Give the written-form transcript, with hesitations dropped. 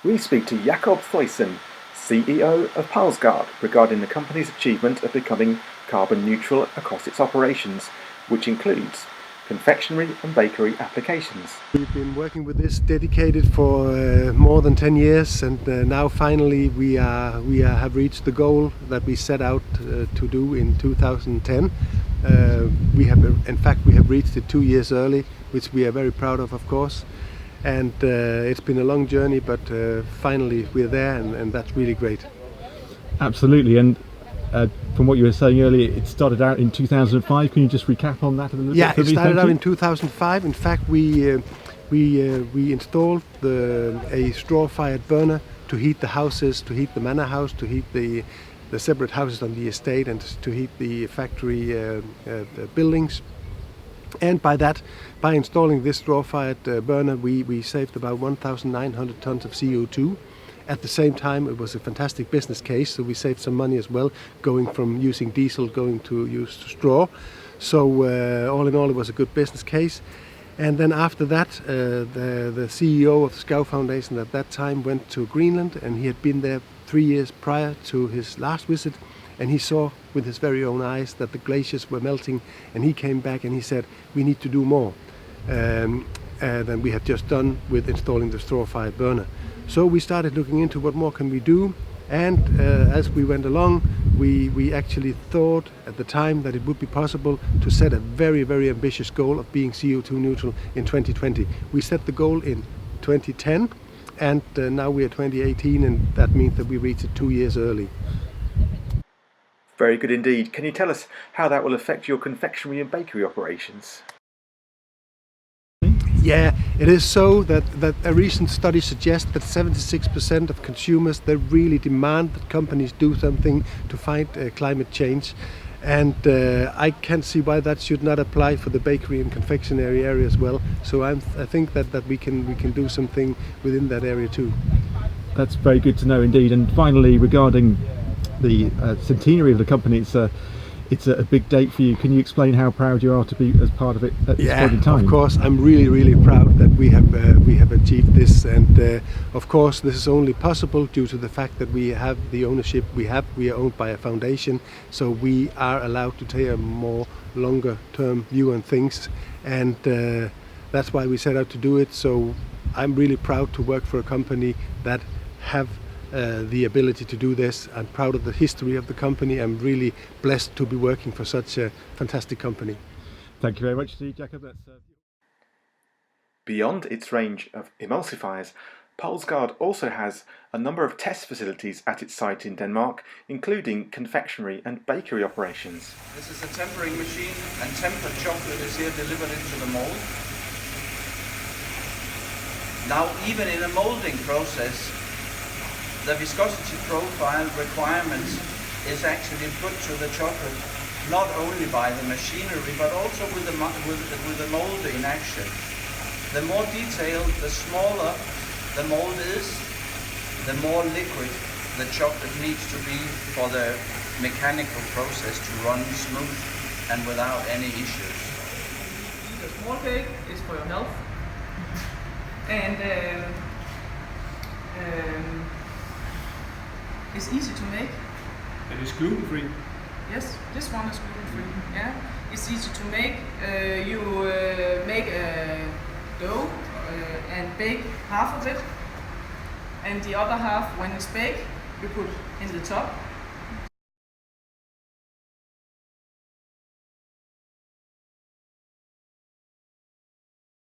we speak to Jakob Thoisen, CEO of Palsgaard, regarding the company's achievement of becoming carbon neutral across its operations, which includes confectionery and bakery applications. We've been working with this dedicated for more than 10 years, and now finally we have reached the goal that we set out to do in 2010. We have reached it 2 years early, which we are very proud of course. And it's been a long journey, but finally we're there, and that's really great. Absolutely. And from what you were saying earlier, it started out in 2005. Can you just recap on that a little bit? Yeah, it started out in 2005. In fact, we installed a straw-fired burner to heat the houses, to heat the manor house, to heat the separate houses on the estate, and to heat the factory the buildings. And by installing this straw-fired burner, we saved about 1,900 tons of CO2. At the same time, it was a fantastic business case, so we saved some money as well, going from using diesel, going to use straw. So all in all, it was a good business case. And then after that, the CEO of the Scow Foundation at that time went to Greenland, and he had been there 3 years prior to his last visit, and he saw with his very own eyes that the glaciers were melting, and he came back and he said, we need to do more than we had just done with installing the straw-fired burner. So we started looking into what more can we do, and as we went along, we actually thought at the time that it would be possible to set a very, very ambitious goal of being CO2 neutral in 2020. We set the goal in 2010, and now we are 2018, and that means that we reached it 2 years early. Very good indeed. Can you tell us how that will affect your confectionery and bakery operations? Yeah, it is so that a recent study suggests that 76% of consumers, they really demand that companies do something to fight climate change. And I can't see why that should not apply for the bakery and confectionery area as well. So I think that we can do something within that area too. That's very good to know indeed. And finally, regarding the centenary of the company, it's a big date for you. Can you explain how proud you are to be as part of it at this point in time? Of course, I'm really, really proud that we have achieved this, and of course this is only possible due to the fact that we have the ownership we have. We are owned by a foundation, so we are allowed to take a more longer term view on things, and that's why we set out to do it. So I'm really proud to work for a company that have the ability to do this. I'm proud of the history of the company. I'm really blessed to be working for such a fantastic company. Thank you very much, Jakob. Beyond its range of emulsifiers, Palsgaard also has a number of test facilities at its site in Denmark, including confectionery and bakery operations. This is a tempering machine, and tempered chocolate is here delivered into the mold. Now, even in a molding process, the viscosity profile requirements is actually put to the chocolate not only by the machinery but also with the molder in action. The more detailed, the smaller the mold is, the more liquid the chocolate needs to be for the mechanical process to run smooth and without any issues. The small cake is for your health, and it's easy to make. It is gluten-free? Yes, this one is gluten-free. Yeah, it's easy to make. You make a dough and bake half of it, and the other half, when it's baked, you put in the top.